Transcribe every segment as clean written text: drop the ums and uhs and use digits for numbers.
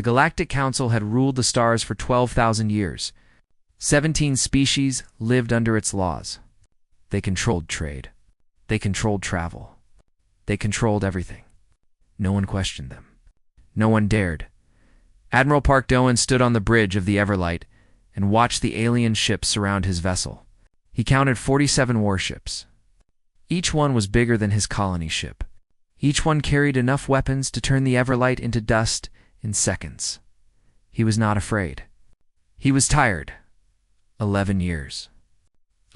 The Galactic Council had ruled the stars for 12,000 years. 17 species lived under its laws. They controlled trade. They controlled travel. They controlled everything. No one questioned them. No one dared. Admiral Park Doan stood on the bridge of the Everlight and watched the alien ships surround his vessel. He counted 47 warships. Each one was bigger than his colony ship. Each one carried enough weapons to turn the Everlight into dust in seconds. He was not afraid. He was tired. 11 years.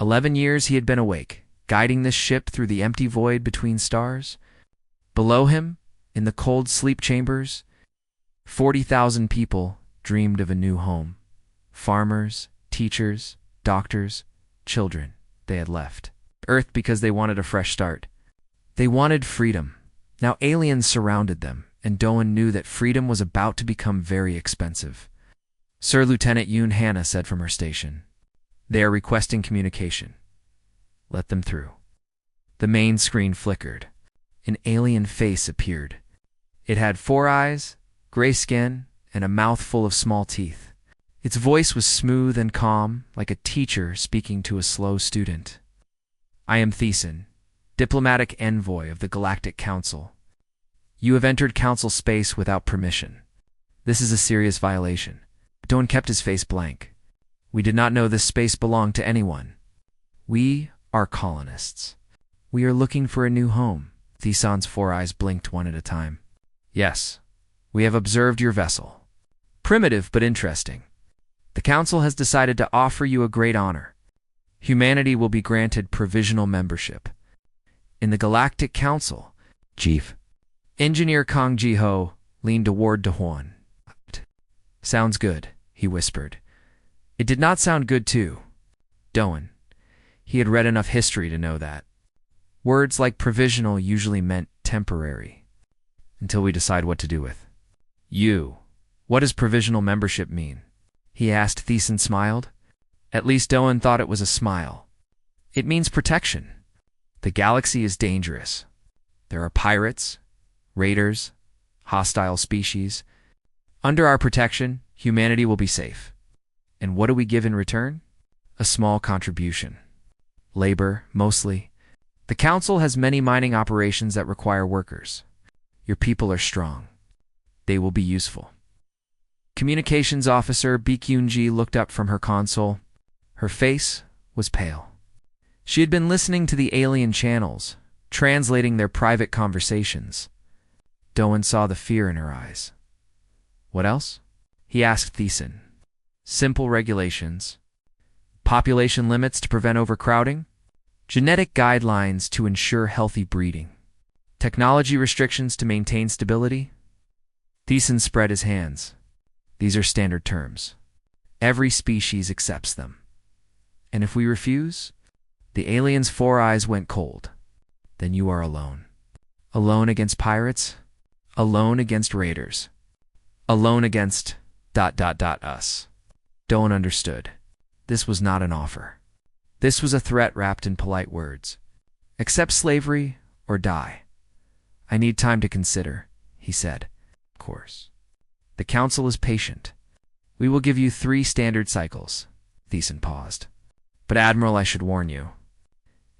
11 years he had been awake, guiding this ship through the empty void between stars. Below him, in the cold sleep chambers, 40,000 people dreamed of a new home. Farmers, teachers, doctors, children. They had left Earth because they wanted a fresh start. They wanted freedom. Now aliens surrounded them, and Doan knew that freedom was about to become very expensive. Sir Lieutenant Yoon Hannah said from her station, "They are requesting communication. Let them through." The main screen flickered. An alien face appeared. It had 4 eyes, gray skin, and a mouth full of small teeth. Its voice was smooth and calm, like a teacher speaking to a slow student. "I am Thiessen, diplomatic envoy of the Galactic Council. You have entered Council space without permission. This is a serious violation." Doan kept his face blank. "We did not know this space belonged to anyone. We are colonists. We are looking for a new home." Thiessen's 4 eyes blinked one at a time. "Yes, we have observed your vessel. Primitive but interesting. The Council has decided to offer you a great honor. Humanity will be granted provisional membership in the Galactic Council." Chief Engineer Kong Ji-ho leaned toward Doan. "Sounds good," he whispered. It did not sound good to Doan. He had read enough history to know that words like provisional usually meant temporary. "Until we decide what to do with you." "What does provisional membership mean?" he asked. Thiessen smiled. At least Doan thought it was a smile. "It means protection. The galaxy is dangerous. There are pirates, raiders, hostile species. Under our protection, humanity will be safe. And what do we give in return? A small contribution. Labor, mostly. The Council has many mining operations that require workers. Your people are strong. They will be useful." Communications Officer Baekhyun-ji looked up from her console. Her face was pale. She had been listening to the alien channels, translating their private conversations. Doan saw the fear in her eyes. "What else?" he asked Thiessen. "Simple regulations. Population limits to prevent overcrowding. Genetic guidelines to ensure healthy breeding. Technology restrictions to maintain stability." Thiessen spread his hands. "These are standard terms. Every species accepts them. And if we refuse?" The alien's 4 eyes went cold. "Then you are alone. Alone against pirates. Alone against raiders. Alone against ... us." Doan understood. This was not an offer. This was a threat wrapped in polite words. "Accept slavery or die." "I need time to consider," he said. "Of course. The Council is patient. We will give you 3 standard cycles." Thiessen paused. "But Admiral, I should warn you.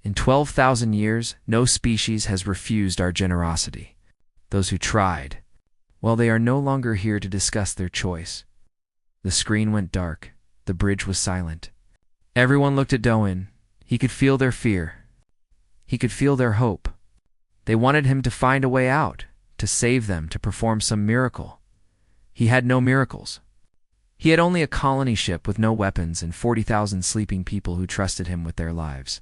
In 12,000 years, no species has refused our generosity. Those who tried, well, they are no longer here to discuss their choice." The screen went dark. The bridge was silent. Everyone looked at Doan. He could feel their fear. He could feel their hope. They wanted him to find a way out, to save them, to perform some miracle. He had no miracles. He had only a colony ship with no weapons and 40,000 sleeping people who trusted him with their lives.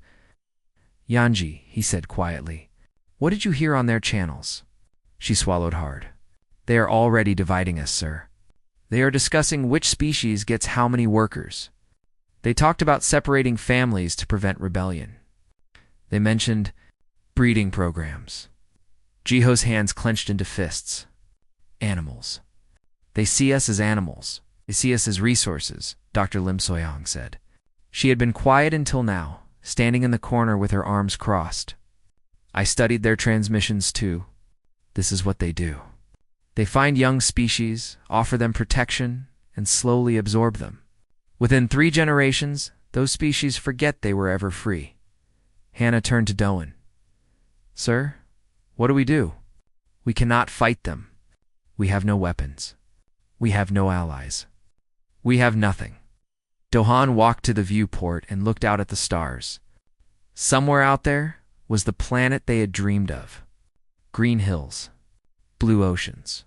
"Yanji," he said quietly, "what did you hear on their channels?" She swallowed hard. "They are already dividing us, sir. They are discussing which species gets how many workers. They talked about separating families to prevent rebellion. They mentioned breeding programs." Jiho's hands clenched into fists. "Animals. They see us as animals. They see us as resources," Dr. Lim Soyoung said. She had been quiet until now, standing in the corner with her arms crossed. "I studied their transmissions too. This is what they do." They find young species, offer them protection, and slowly absorb them. Within 3 generations, those species forget they were ever free. Hannah turned to Doan. Sir, what do we do? We cannot fight them. We have no weapons. We have no allies. We have nothing. Dohan walked to the viewport and looked out at the stars. Somewhere out there was the planet they had dreamed of. Green hills, blue oceans,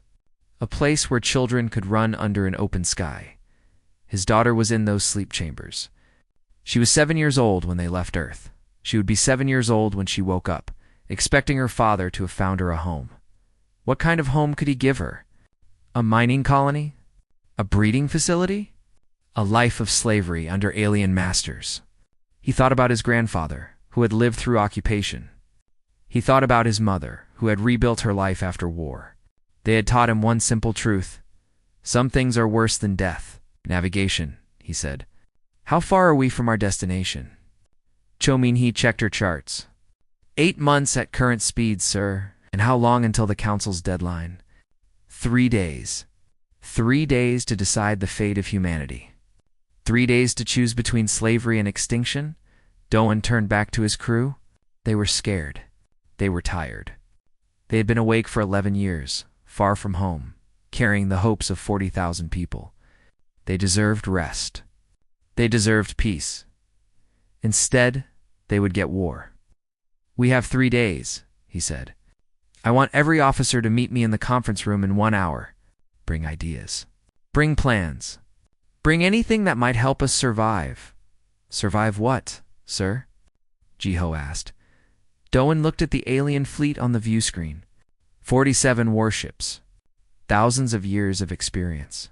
a place where children could run under an open sky. His daughter was in those sleep chambers. She was 7 years old when they left Earth. She would be 7 years old when she woke up, expecting her father to have found her a home. What kind of home could he give her? A mining colony? A breeding facility? A life of slavery under alien masters. He thought about his grandfather, who had lived through occupation. He thought about his mother, who had rebuilt her life after war. They had taught him one simple truth. Some things are worse than death. Navigation, he said. How far are we from our destination? Cho Min-hee checked her charts. 8 months at current speed, sir. And how long until the council's deadline? 3 days. 3 days to decide the fate of humanity. 3 days to choose between slavery and extinction? Doan turned back to his crew. They were scared. They were tired. They had been awake for 11 years, far from home, carrying the hopes of 40,000 people. They deserved rest. They deserved peace. Instead, they would get war. We have 3 days, he said. I want every officer to meet me in the conference room in 1 hour. Bring ideas. Bring plans. Bring anything that might help us survive. Survive what, sir? Jiho asked. Doan looked at the alien fleet on the view screen. 47 warships. Thousands of years of experience.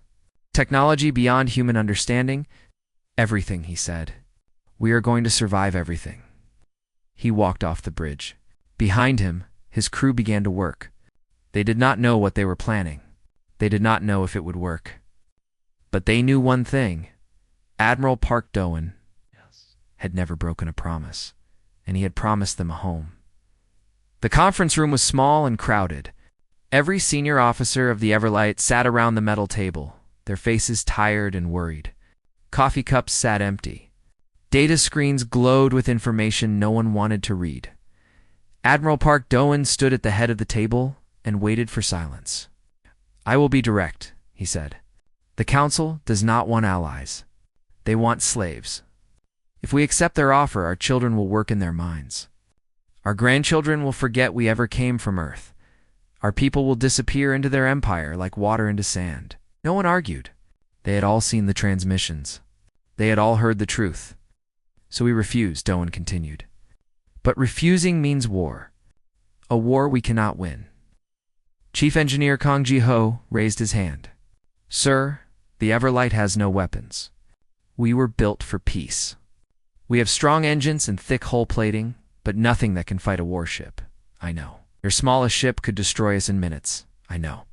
Technology beyond human understanding. Everything, he said. We are going to survive everything. He walked off the bridge. Behind him, his crew began to work. They did not know what they were planning. They did not know if it would work. But they knew one thing. Admiral Park Doan had never broken a promise, and he had promised them a home. The conference room was small and crowded. Every senior officer of the Everlight sat around the metal table, their faces tired and worried. Coffee cups sat empty. Data screens glowed with information no one wanted to read. Admiral Park Doan stood at the head of the table and waited for silence. I will be direct, he said. The Council does not want allies. They want slaves. If we accept their offer, our children will work in their mines. Our grandchildren will forget we ever came from Earth. Our people will disappear into their empire like water into sand. No one argued. They had all seen the transmissions. They had all heard the truth. So we refused, Doan continued. But refusing means war. A war we cannot win. Chief Engineer Kong Ji-ho raised his hand. Sir, the Everlight has no weapons. We were built for peace. We have strong engines and thick hull plating, but nothing that can fight a warship. I know. Your smallest ship could destroy us in minutes. I know.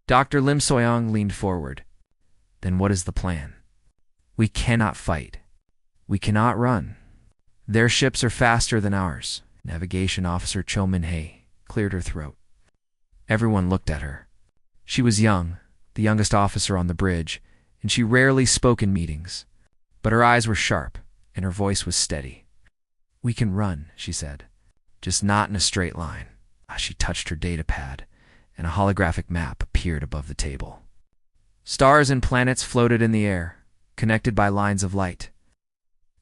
Dr. Lim Soyoung leaned forward. Then what is the plan? We cannot fight. We cannot run. Their ships are faster than ours. Navigation Officer Cho Min-hee cleared her throat. Everyone looked at her. She was young, the youngest officer on the bridge, and she rarely spoke in meetings. But her eyes were sharp, and her voice was steady. We can run, she said, just not in a straight line. She touched her data pad, and a holographic map appeared above the table. Stars and planets floated in the air, connected by lines of light.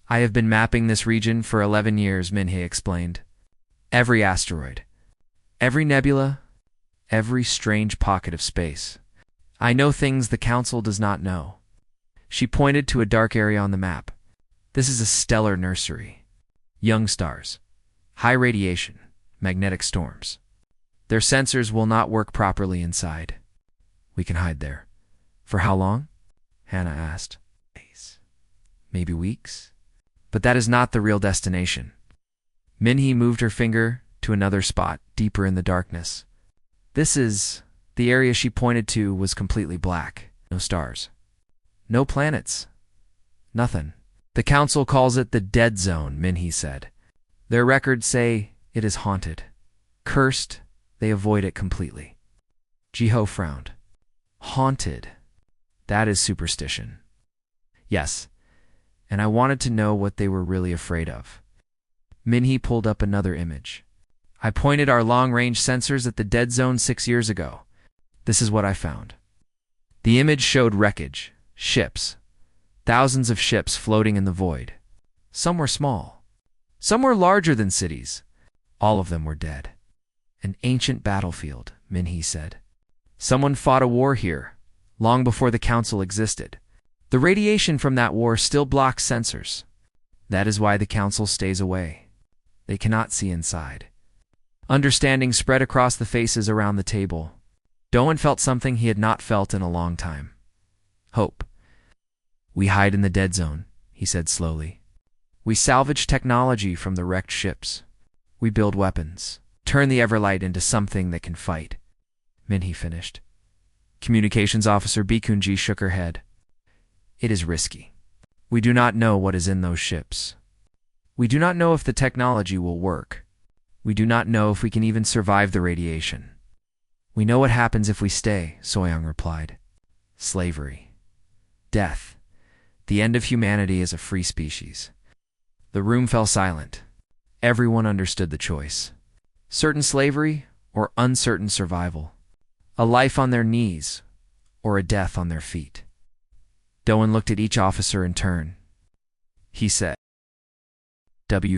I have been mapping this region for 11 years, Min-hee explained. Every asteroid, every nebula, every strange pocket of space. I know things the Council does not know. She pointed to a dark area on the map. This is a stellar nursery. Young stars, high radiation, magnetic storms. Their sensors will not work properly inside. We can hide there. For how long? Hannah asked. Days. Maybe weeks? But that is not the real destination. Min-hee moved her finger to another spot, deeper in the darkness. This is... The area she pointed to was completely black. No stars. No planets. Nothing. The Council calls it the Dead Zone, Min-hee said. Their records say it is haunted. Cursed, they avoid it completely. Jiho frowned. Haunted. That is superstition. Yes, and I wanted to know what they were really afraid of. Minhee pulled up another image. I pointed our long-range sensors at the dead zone 6 years ago. This is what I found. The image showed wreckage, ships, thousands of ships floating in the void. Some were small. Some were larger than cities. All of them were dead. An ancient battlefield, Minhee said. Someone fought a war here, long before the Council existed. The radiation from that war still blocks sensors. That is why the Council stays away. They cannot see inside. Understanding spread across the faces around the table. Doan felt something he had not felt in a long time. Hope. We hide in the dead zone, he said slowly. We salvage technology from the wrecked ships. We build weapons. Turn the Everlight into something that can fight. Minhee finished. Communications Officer Bikunji shook her head. It is risky. We do not know what is in those ships. We do not know if the technology will work. We do not know if we can even survive the radiation. We know what happens if we stay, Soyoung replied. Slavery. Death. The end of humanity as a free species. The room fell silent. Everyone understood the choice. Certain slavery or uncertain survival. A life on their knees or a death on their feet. Doan looked at each officer in turn. He said,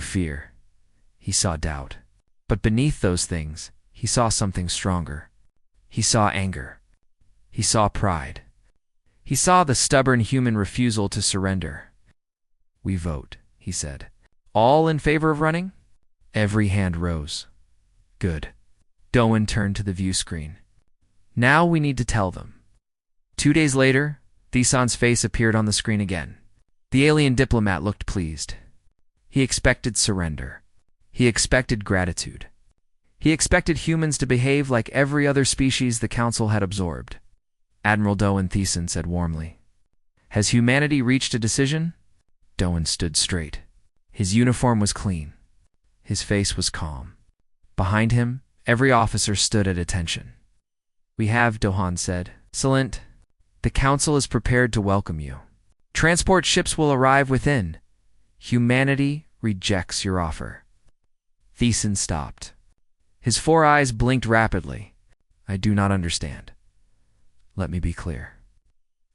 fear. He saw doubt. But beneath those things, he saw something stronger. He saw anger. He saw pride. He saw the stubborn human refusal to surrender. We vote, he said. All in favor of running? Every hand rose. Good. Doan turned to the view screen. Now we need to tell them. 2 days later, Thisan's face appeared on the screen again. The alien diplomat looked pleased. He expected surrender. He expected gratitude. He expected humans to behave like every other species the Council had absorbed. Admiral Doan Thisan said warmly. Has humanity reached a decision? Doan stood straight. His uniform was clean. His face was calm. Behind him, every officer stood at attention. We have, Dohan said. Excellent. The Council is prepared to welcome you. Transport ships will arrive within. Humanity rejects your offer. Thisan stopped. His 4 eyes blinked rapidly. I do not understand. Let me be clear.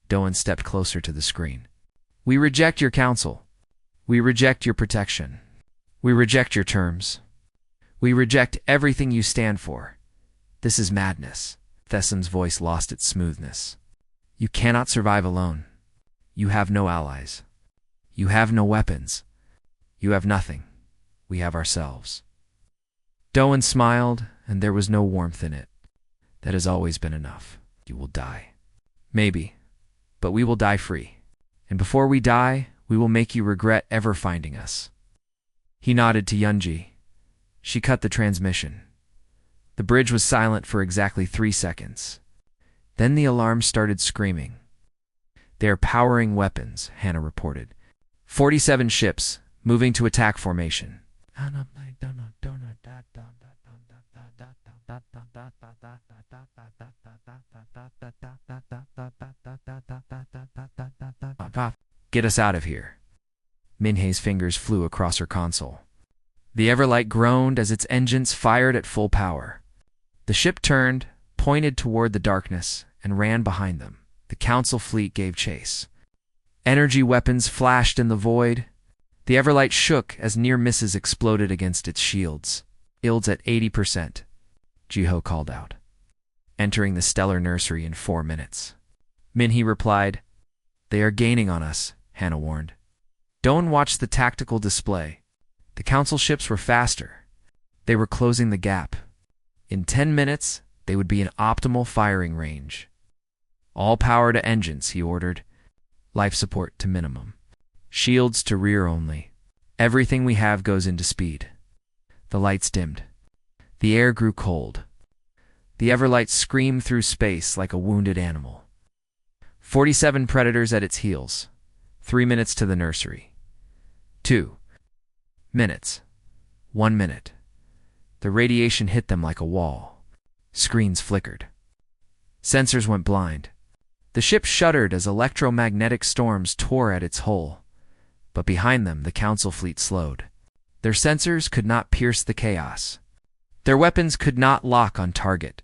Doan stepped closer to the screen. We reject your counsel. We reject your protection. We reject your terms. We reject everything you stand for. This is madness. Thessam's voice lost its smoothness. You cannot survive alone. You have no allies. You have no weapons. You have nothing. We have ourselves. Doan smiled, and there was no warmth in it. That has always been enough. You will die. Maybe, but we will die free. And before we die, we will make you regret ever finding us. He nodded to Yunji. She cut the transmission. The bridge was silent for exactly 3 seconds. Then the alarm started screaming. They are powering weapons, Hannah reported. 47 ships, moving to attack formation. Get us out of here. Minhee's fingers flew across her console. The Everlight groaned as its engines fired at full power. The ship turned, pointed toward the darkness, and ran behind them. The Council fleet gave chase. Energy weapons flashed in the void. The Everlight shook as near misses exploded against its shields. Shields at 80%, Jiho called out. Entering the stellar nursery in 4 minutes. Minhee replied, They are gaining on us, Hannah warned. Doan watched the tactical display. The Council ships were faster. They were closing the gap. In 10 minutes, they would be in optimal firing range. All power to engines, he ordered. Life support to minimum. Shields to rear only. Everything we have goes into speed. The lights dimmed. The air grew cold. The Everlight screamed through space like a wounded animal. 47 predators at its heels. 3 minutes to the nursery. 2 minutes. 1 minute. The radiation hit them like a wall. Screens flickered. Sensors went blind. The ship shuddered as electromagnetic storms tore at its hull. But behind them, the Council fleet slowed. Their sensors could not pierce the chaos. Their weapons could not lock on target.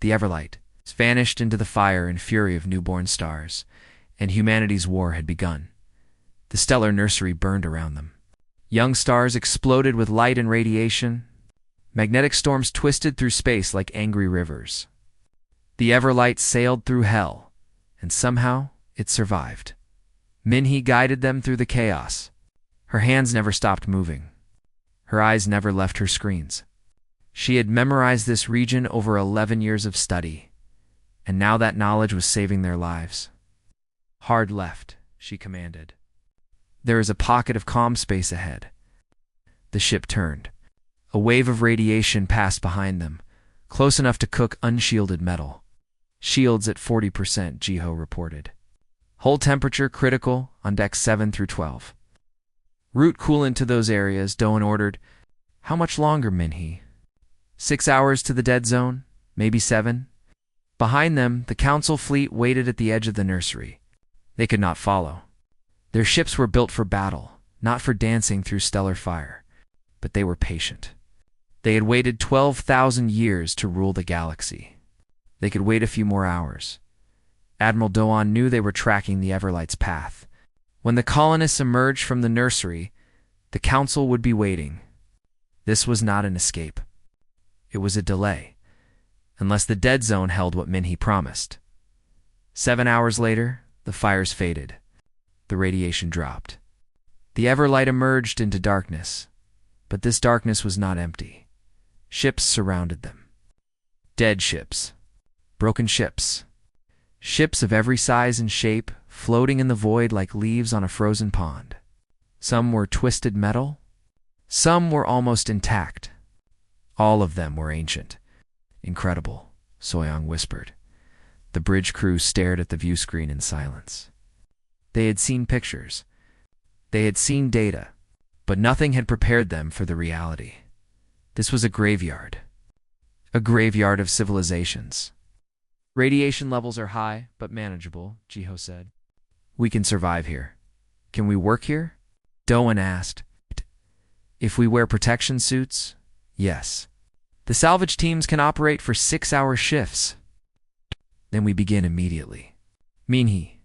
The Everlight vanished into the fire and fury of newborn stars, and humanity's war had begun. The stellar nursery burned around them. Young stars exploded with light and radiation. Magnetic storms twisted through space like angry rivers. The Everlight sailed through hell, and somehow it survived. Minhee guided them through the chaos. Her hands never stopped moving. Her eyes never left her screens. She had memorized this region over 11 years of study, and now that knowledge was saving their lives. Hard left, she commanded. There is a pocket of calm space ahead. The ship turned. A wave of radiation passed behind them, close enough to cook unshielded metal. Shields at 40%, Jiho reported. Hull temperature critical on decks 7 through 12. Route coolant to those areas, Doan ordered. How much longer, Minhee? 6 hours to the dead zone? Maybe 7? Behind them, the Council fleet waited at the edge of the nursery. They could not follow. Their ships were built for battle, not for dancing through stellar fire. But they were patient. They had waited 12,000 years to rule the galaxy. They could wait a few more hours. Admiral Doan knew they were tracking the Everlight's path. When the colonists emerged from the nursery, the Council would be waiting. This was not an escape. It was a delay, unless the dead zone held what Minhee promised. 7 hours later, the fires faded. The radiation dropped. The Everlight emerged into darkness, but this darkness was not empty. Ships surrounded them. Dead ships. Broken ships. Ships of every size and shape, floating in the void like leaves on a frozen pond. Some were twisted metal. Some were almost intact. All of them were ancient. Incredible, Soyoung whispered. The bridge crew stared at the view screen in silence. They had seen pictures. They had seen data, but nothing had prepared them for the reality. This was a graveyard. A graveyard of civilizations. Radiation levels are high, but manageable, Jiho said. We can survive here. Can we work here? Doan asked. If we wear protection suits, yes. The salvage teams can operate for 6-hour shifts. Then we begin immediately. Minhee,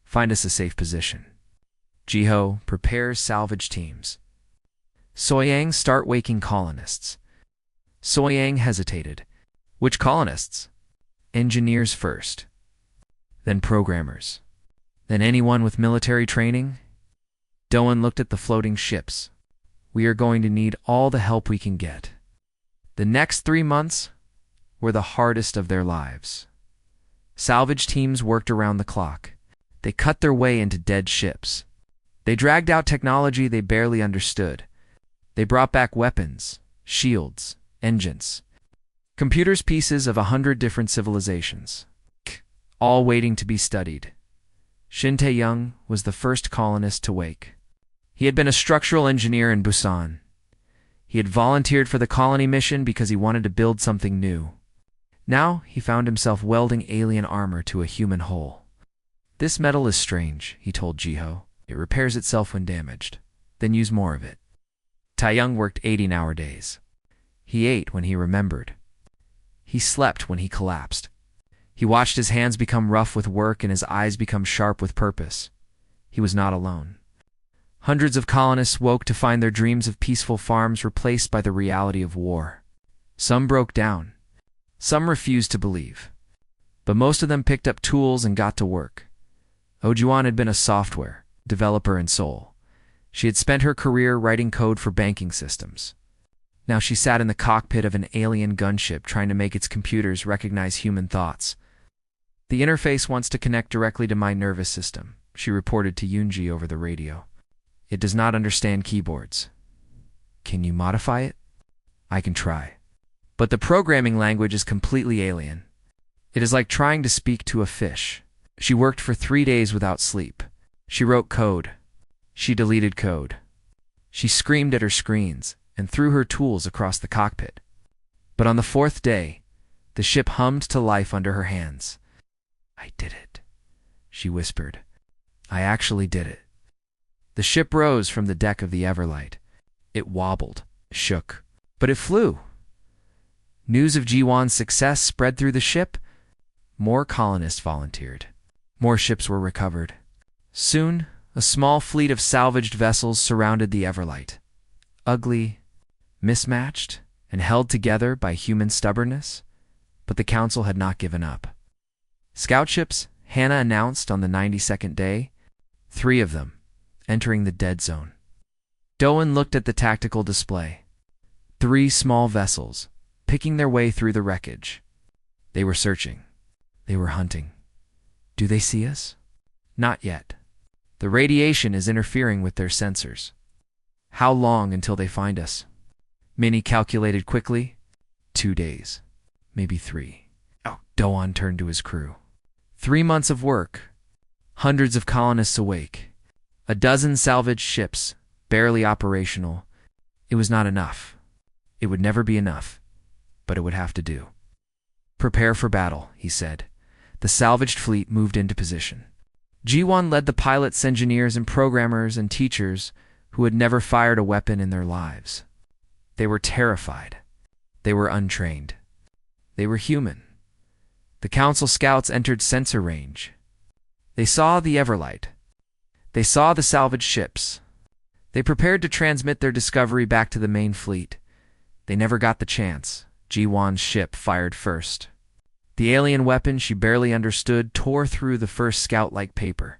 find us a safe position. Jiho prepares salvage teams. Soyoung, start waking colonists. Soyoung hesitated. Which colonists? Engineers first. Then programmers. Then anyone with military training? Doan looked at the floating ships. We are going to need all the help we can get. The next 3 months were the hardest of their lives. Salvage teams worked around the clock. They cut their way into dead ships. They dragged out technology they barely understood. They brought back weapons, shields, engines, computers, pieces of 100 different civilizations, all waiting to be studied. Shin Tae-young was the first colonist to wake. He had been a structural engineer in Busan. He had volunteered for the colony mission because he wanted to build something new. Now he found himself welding alien armor to a human hull. This metal is strange, he told Jiho. It repairs itself when damaged. Then use more of it. Tae-young worked 18-hour days. He ate when he remembered. He slept when he collapsed. He watched his hands become rough with work and his eyes become sharp with purpose. He was not alone. Hundreds of colonists woke to find their dreams of peaceful farms replaced by the reality of war. Some broke down. Some refused to believe. But most of them picked up tools and got to work. Oh-juan had been a software developer in Seoul. She had spent her career writing code for banking systems. Now she sat in the cockpit of an alien gunship trying to make its computers recognize human thoughts. The interface wants to connect directly to my nervous system, she reported to Yoonji over the radio. It does not understand keyboards. Can you modify it? I can try. But the programming language is completely alien. It is like trying to speak to a fish. She worked for 3 days without sleep. She wrote code. She deleted code. She screamed at her screens and threw her tools across the cockpit. But on the 4th day, the ship hummed to life under her hands. I did it, she whispered. I actually did it. The ship rose from the deck of the Everlight. It wobbled, shook, but it flew. News of Jiwan's success spread through the ship. More colonists volunteered. More ships were recovered. Soon, a small fleet of salvaged vessels surrounded the Everlight. Ugly, mismatched, and held together by human stubbornness, but the Council had not given up. Scout ships, Hannah announced on the 92nd day, 3 of them, entering the dead zone. Doan looked at the tactical display. 3 small vessels, picking their way through the wreckage. They were searching. They were hunting. Do they see us? Not yet. The radiation is interfering with their sensors. How long until they find us? Minnie calculated quickly. 2 days. Maybe 3. Doan turned to his crew. 3 months of work. Hundreds of colonists awake. A dozen salvaged ships, barely operational. It was not enough. It would never be enough, but it would have to do. Prepare for battle, he said. The salvaged fleet moved into position. Jiwan led the pilots, engineers, and programmers and teachers who had never fired a weapon in their lives. They were terrified. They were untrained. They were human. The Council scouts entered sensor range. They saw the Everlight. They saw the salvaged ships. They prepared to transmit their discovery back to the main fleet. They never got the chance. Jiwan's ship fired first. The alien weapon she barely understood tore through the first scout like paper.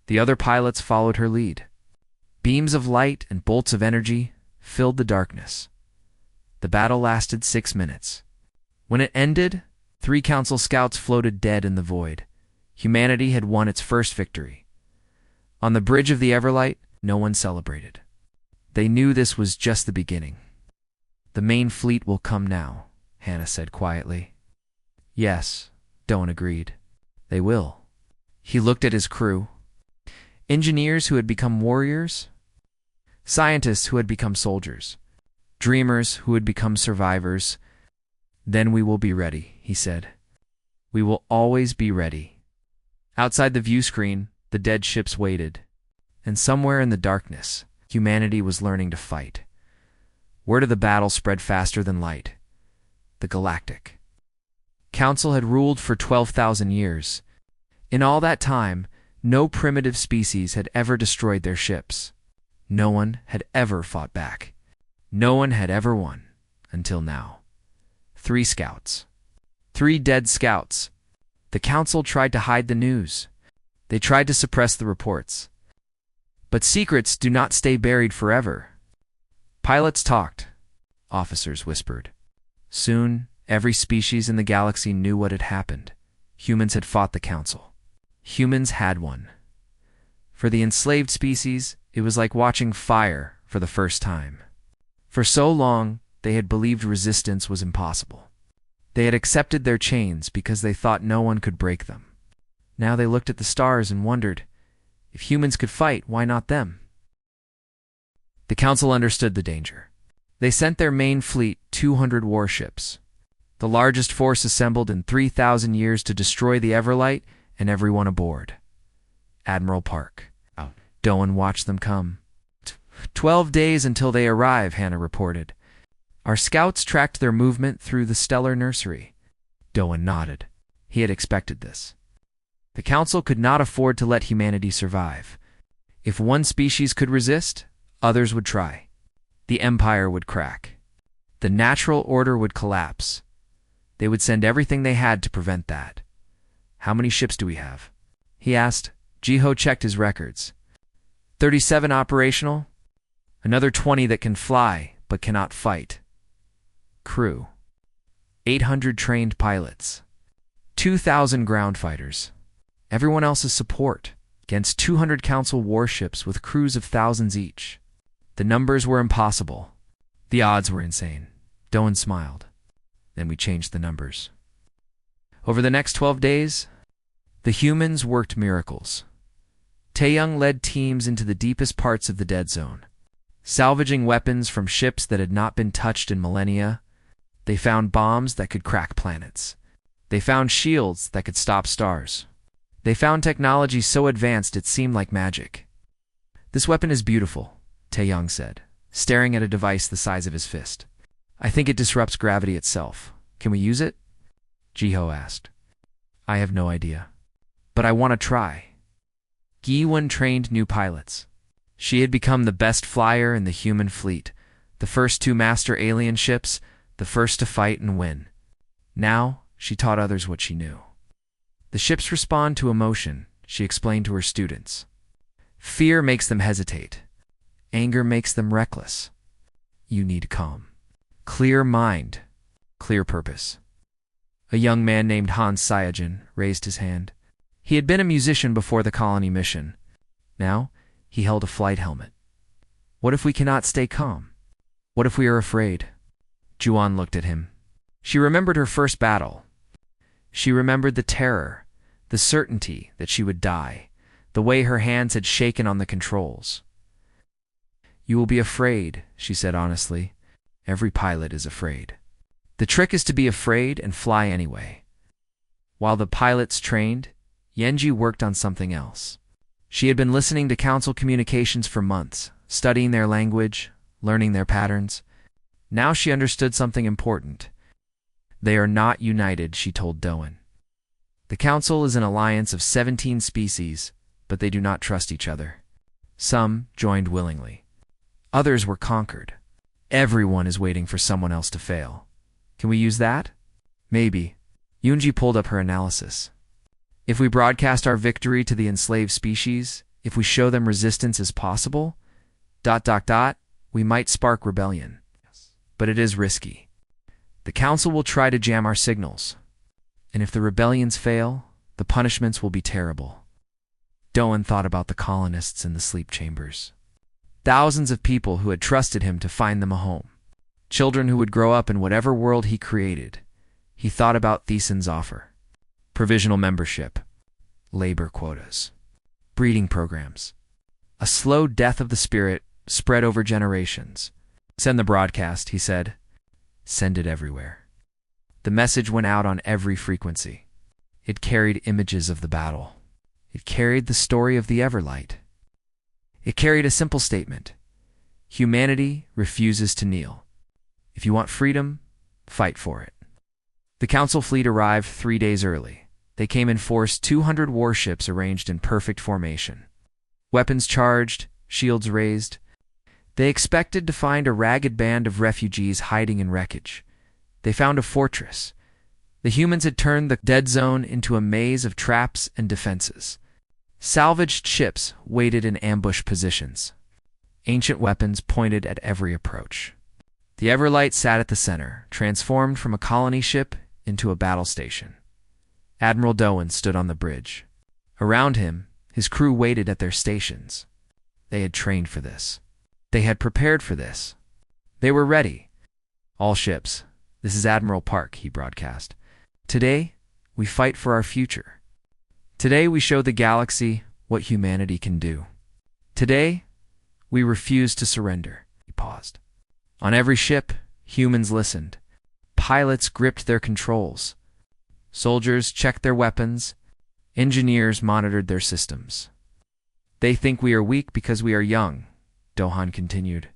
The other pilots followed her lead. Beams of light and bolts of energy filled the darkness. The battle lasted 6 minutes. When it ended, 3 Council scouts floated dead in the void. Humanity had won its first victory. On the bridge of the Everlight, no one celebrated. They knew this was just the beginning. The main fleet will come now, Hannah said quietly. Yes, Doan agreed. They will. He looked at his crew. Engineers who had become warriors. Scientists who had become soldiers. Dreamers who had become survivors. Then we will be ready, he said. We will always be ready. Outside the view screen, the dead ships waited. And somewhere in the darkness, humanity was learning to fight. Word of the battle spread faster than light. The Galactic Council had ruled for 12,000 years. In all that time, no primitive species had ever destroyed their ships. No one had ever fought back. No one had ever won, until now. 3 scouts. 3 dead scouts. The Council tried to hide the news. They tried to suppress the reports. But secrets do not stay buried forever. Pilots talked. Officers whispered. Soon, every species in the galaxy knew what had happened. Humans had fought the Council. Humans had won. For the enslaved species, it was like watching fire for the first time. For so long, they had believed resistance was impossible. They had accepted their chains because they thought no one could break them. Now they looked at the stars and wondered, if humans could fight, why not them? The Council understood the danger. They sent their main fleet, 200 warships, the largest force assembled in 3,000 years to destroy the Everlight and everyone aboard. Admiral Park. Doan watched them come. 12 days until they arrive, Hannah reported. Our scouts tracked their movement through the stellar nursery. Doan nodded. He had expected this. The Council could not afford to let humanity survive. If one species could resist, others would try. The Empire would crack. The natural order would collapse. They would send everything they had to prevent that. How many ships do we have? He asked. Jiho checked his records. 37 operational. Another 20 that can fly, but cannot fight. Crew. 800 trained pilots. 2,000 ground fighters. Everyone else is support, against 200 Council warships with crews of thousands each. The numbers were impossible. The odds were insane. Doan smiled. Then we changed the numbers. Over the next 12 days, the humans worked miracles. Taeyong led teams into the deepest parts of the dead zone. Salvaging weapons from ships that had not been touched in millennia, they found bombs that could crack planets. They found shields that could stop stars. They found technology so advanced it seemed like magic. "This weapon is beautiful," Taeyong said, staring at a device the size of his fist. "I think it disrupts gravity itself. Can we use it?" Jiho asked. "I have no idea. But I want to try." Gi-wen trained new pilots. She had become the best flyer in the human fleet, the first to master alien ships, the first to fight and win. Now, she taught others what she knew. The ships respond to emotion, she explained to her students. Fear makes them hesitate. Anger makes them reckless. You need calm. Clear mind. Clear purpose. A young man named Han Saiyajin raised his hand. He had been a musician before the colony mission. Now, he held a flight helmet. "What if we cannot stay calm? What if we are afraid?" Juan looked at him. She remembered her first battle. She remembered the terror, the certainty that she would die, the way her hands had shaken on the controls. "You will be afraid," she said honestly. "Every pilot is afraid. The trick is to be afraid and fly anyway." While the pilots trained, Yenji worked on something else. She had been listening to council communications for months, studying their language, learning their patterns. Now she understood something important. They are not united, she told Doan. The council is an alliance of 17 species, but they do not trust each other. Some joined willingly. Others were conquered. Everyone is waiting for someone else to fail. Can we use that? Maybe. Yoonji pulled up her analysis. If we broadcast our victory to the enslaved species, if we show them resistance is possible, ... we might spark rebellion. But it is risky. The council will try to jam our signals. And if the rebellions fail, the punishments will be terrible. Doan thought about the colonists in the sleep chambers. Thousands of people who had trusted him to find them a home. Children who would grow up in whatever world he created. He thought about Thiesen's offer. Provisional membership. Labor quotas. Breeding programs. A slow death of the spirit spread over generations. "Send the broadcast," he said. Send it everywhere. The message went out on every frequency. It carried images of the battle. It carried the story of the Everlight. It carried a simple statement. Humanity refuses to kneel. If you want freedom, fight for it. The council fleet arrived 3 days early. They came in force 200 warships arranged in perfect formation. Weapons charged, shields raised. They expected to find a ragged band of refugees hiding in wreckage. They found a fortress. The humans had turned the dead zone into a maze of traps and defenses. Salvaged ships waited in ambush positions. Ancient weapons pointed at every approach. The Everlight sat at the center, transformed from a colony ship into a battle station. Admiral Doan stood on the bridge. Around him, his crew waited at their stations. They had trained for this. They had prepared for this. They were ready. "All ships, this is Admiral Park," he broadcast. "Today, we fight for our future. Today, we show the galaxy what humanity can do. Today, we refuse to surrender." He paused. On every ship, humans listened. Pilots gripped their controls. Soldiers checked their weapons. Engineers monitored their systems. "They think we are weak because we are young," Dohan continued.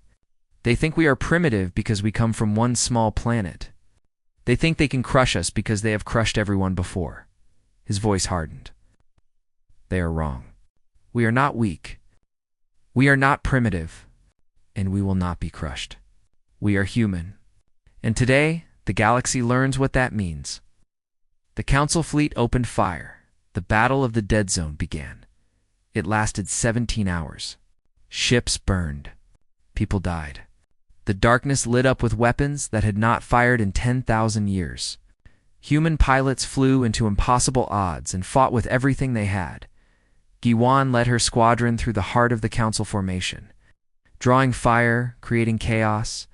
"They think we are primitive because we come from one small planet. They think they can crush us because they have crushed everyone before." His voice hardened. "They are wrong. We are not weak. We are not primitive. And we will not be crushed. We are human. And today, the galaxy learns what that means." The council fleet opened fire. The Battle of the Dead Zone began. It lasted 17 hours. Ships burned. People died. The darkness lit up with weapons that had not fired in 10,000 years. Human pilots flew into impossible odds and fought with everything they had. Giwan led her squadron through the heart of the council formation, drawing fire, creating chaos.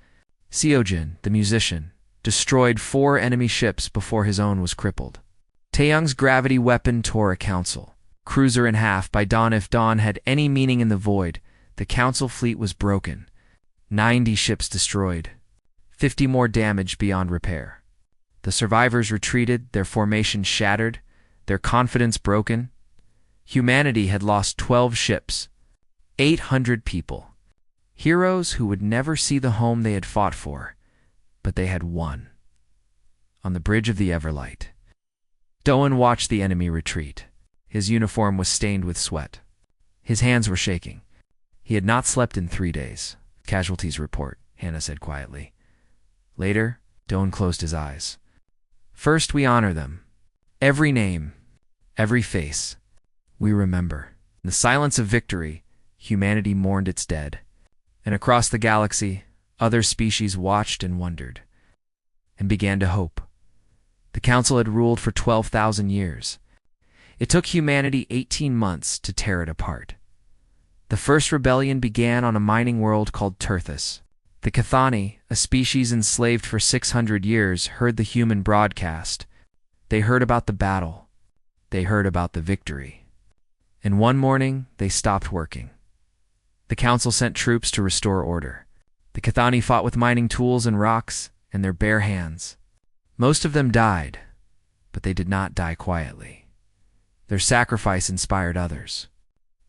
Seojin, the musician, destroyed 4 enemy ships before his own was crippled. Taeyong's gravity weapon tore a council cruiser in half by dawn. If dawn had any meaning in the void, the council fleet was broken. 90 ships destroyed. 50 more damaged beyond repair. The survivors retreated, their formation shattered, their confidence broken. Humanity had lost 12 ships, 800 people, heroes who would never see the home they had fought for, but they had won. On the bridge of the Everlight, Doan watched the enemy retreat. His uniform was stained with sweat. His hands were shaking. He had not slept in 3 days. Casualties report, Hannah said quietly. Later, Doan closed his eyes. First, we honor them. Every name, every face, we remember. In the silence of victory, humanity mourned its dead. And across the galaxy, other species watched and wondered, and began to hope. The Council had ruled for 12,000 years. It took humanity 18 months to tear it apart. The first rebellion began on a mining world called Terthus. The Cathani, a species enslaved for 600 years, heard the human broadcast. They heard about the battle. They heard about the victory. And one morning, they stopped working. The Council sent troops to restore order. The Cathani fought with mining tools and rocks and their bare hands. Most of them died, but they did not die quietly. Their sacrifice inspired others.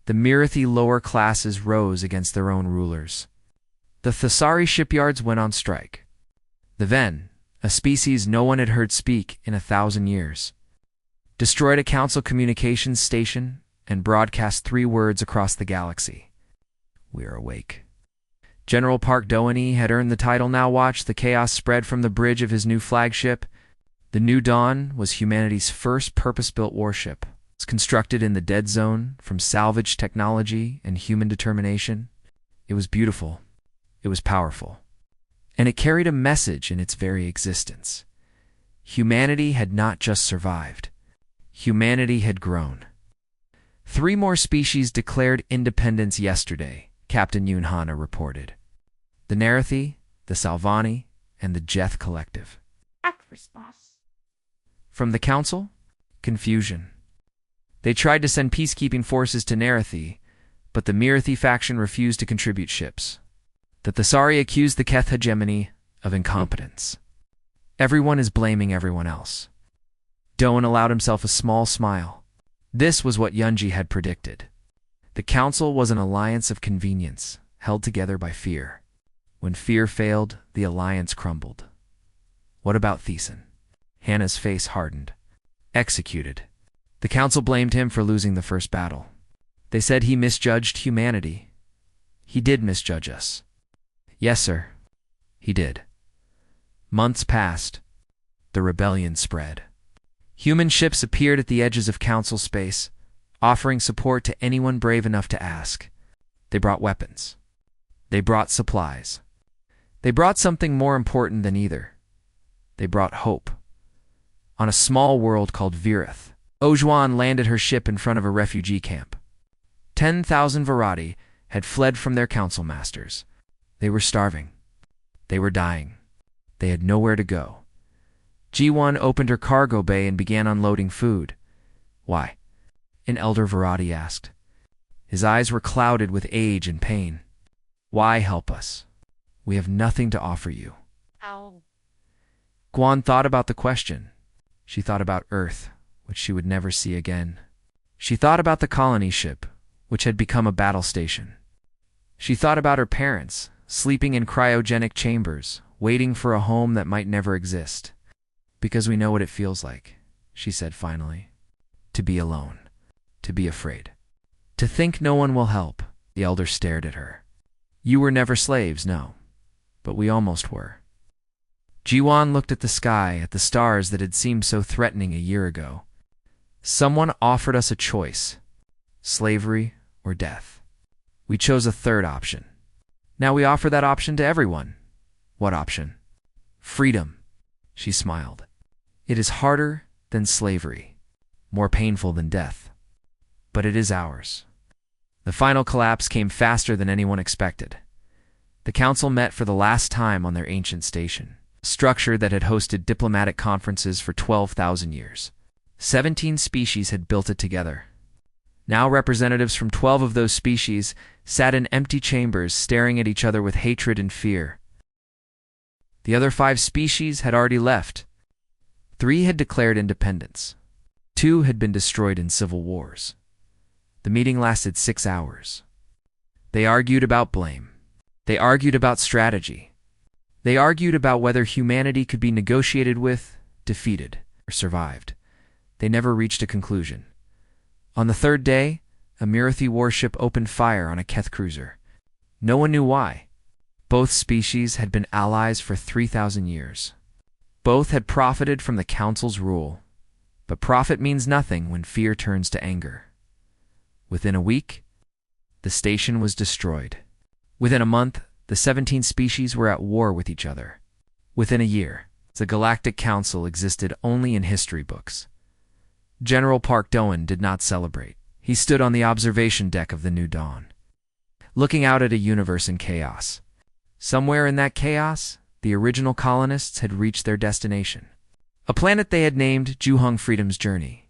The Mirathi lower classes rose against their own rulers. The Thessari shipyards went on strike. The Ven, a species no one had heard speak in 1,000 years, destroyed a council communications station and broadcast 3 words across the galaxy. We are awake. General Park Doheny had earned the title. Now watch the chaos spread from the bridge of his new flagship. The New Dawn was humanity's first purpose-built warship. It's constructed in the dead zone from salvage technology and human determination. It was beautiful. It was powerful. And it carried a message in its very existence. Humanity had not just survived. Humanity had grown. 3 more species declared independence yesterday, Captain Yoon Hana reported. The Narathi, the Salvani, and the Jeth Collective. From the Council? Confusion. They tried to send peacekeeping forces to Narathi, but the Mirathi faction refused to contribute ships. The Thessari accused the Keth hegemony of incompetence. Everyone is blaming everyone else. Doan allowed himself a small smile. This was what Yunji had predicted. The Council was an alliance of convenience, held together by fear. When fear failed, the alliance crumbled. What about Thiessen? Hannah's face hardened. Executed. The Council blamed him for losing the first battle. They said he misjudged humanity. He did misjudge us. Yes, sir. He did. Months passed. The rebellion spread. Human ships appeared at the edges of Council space, offering support to anyone brave enough to ask. They brought weapons. They brought supplies. They brought something more important than either. They brought hope. On a small world called Virith, Ojuan landed her ship in front of a refugee camp. 10,000 Virati had fled from their council masters. They were starving. They were dying. They had nowhere to go. G1 opened her cargo bay and began unloading food. Why? An elder Virati asked. His eyes were clouded with age and pain. Why help us? We have nothing to offer you. Ow. Guan thought about the question. She thought about Earth, which she would never see again. She thought about the colony ship, which had become a battle station. She thought about her parents, sleeping in cryogenic chambers, waiting for a home that might never exist. Because we know what it feels like, she said finally. To be alone. To be afraid. To think no one will help. The elder stared at her. You were never slaves, no. But we almost were. Jiwan looked at the sky, at the stars that had seemed so threatening a year ago. Someone offered us a choice. Slavery or death. We chose a third option. Now we offer that option to everyone. What option? Freedom. She smiled. It is harder than slavery, more painful than death. But it is ours. The final collapse came faster than anyone expected. The council met for the last time on their ancient station, a structure that had hosted diplomatic conferences for 12,000 years. 17 species had built it together. Now representatives from 12 of those species sat in empty chambers staring at each other with hatred and fear. The other 5 species had already left. 3 had declared independence. 2 had been destroyed in civil wars. The meeting lasted 6 hours. They argued about blame. They argued about strategy. They argued about whether humanity could be negotiated with, defeated, or survived. They never reached a conclusion. On the 3rd day, a Mirathi warship opened fire on a Keth cruiser. No one knew why. Both species had been allies for 3,000 years. Both had profited from the Council's rule. But profit means nothing when fear turns to anger. Within a week, the station was destroyed. Within a month, the 17 species were at war with each other. Within a year, the Galactic Council existed only in history books. General Park Doan did not celebrate. He stood on the observation deck of the New Dawn, looking out at a universe in chaos. Somewhere in that chaos, the original colonists had reached their destination. A planet they had named Juhong Freedom's Journey.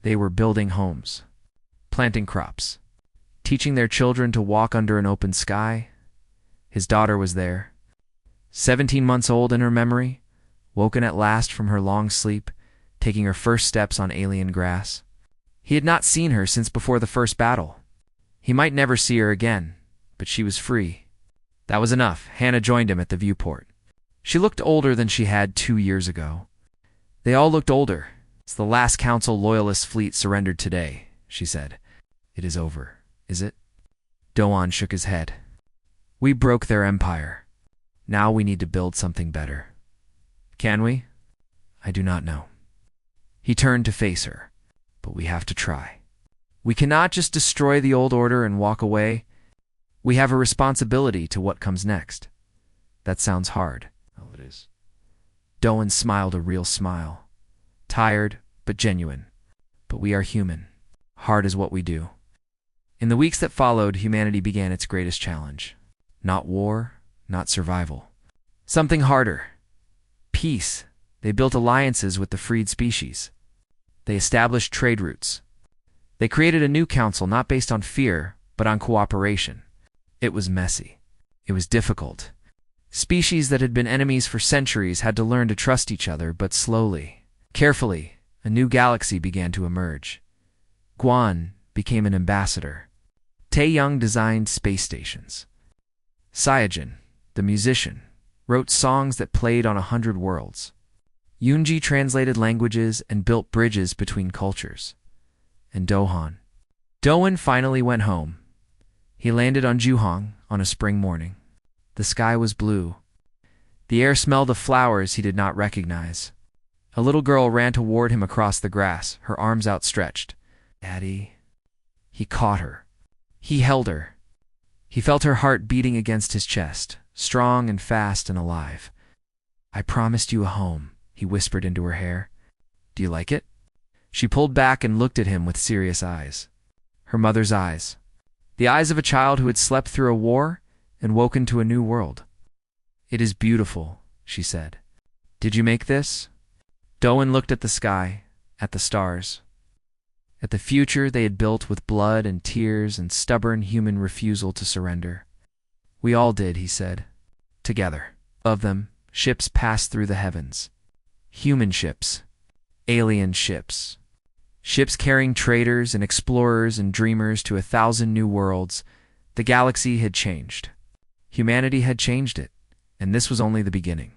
They were building homes, planting crops, teaching their children to walk under an open sky. His daughter was there, 17 months old in her memory, woken at last from her long sleep, taking her first steps on alien grass. He had not seen her since before the first battle. He might never see her again, but she was free. That was enough. Hannah joined him at the viewport. She looked older than she had 2 years ago. They all looked older. It's the last Council Loyalist fleet surrendered today, she said. It is over, is it? Doan shook his head. We broke their empire. Now we need to build something better. Can we? I do not know. He turned to face her. But we have to try. We cannot just destroy the old order and walk away. We have a responsibility to what comes next. That sounds hard. Oh, it is. Doan smiled a real smile. Tired, but genuine. But we are human. Hard is what we do. In the weeks that followed, humanity began its greatest challenge. Not war, not survival. Something harder. Peace. They built alliances with the freed species. They established trade routes. They created a new council not based on fear, but on cooperation. It was messy. It was difficult. Species that had been enemies for centuries had to learn to trust each other, but slowly, carefully, a new galaxy began to emerge. Guan became an ambassador. Taeyong designed space stations. Saiyajin, the musician, wrote songs that played on 100 worlds. Yunji translated languages and built bridges between cultures. And Doan finally went home. He landed on Juhong on a spring morning. The sky was blue. The air smelled of flowers he did not recognize. A little girl ran toward him across the grass, her arms outstretched. Daddy. He caught her. He held her. He felt her heart beating against his chest, strong and fast and alive. I promised you a home, he whispered into her hair. Do you like it? She pulled back and looked at him with serious eyes. Her mother's eyes. The eyes of a child who had slept through a war and woken to a new world. It is beautiful, she said. Did you make this? Doan looked at the sky, at the stars, at the future they had built with blood and tears and stubborn human refusal to surrender. We all did, he said. Together. Of them, ships passed through the heavens. Human ships. Alien ships. Ships carrying traders and explorers and dreamers to 1,000 new worlds. The galaxy had changed. Humanity had changed it, and this was only the beginning.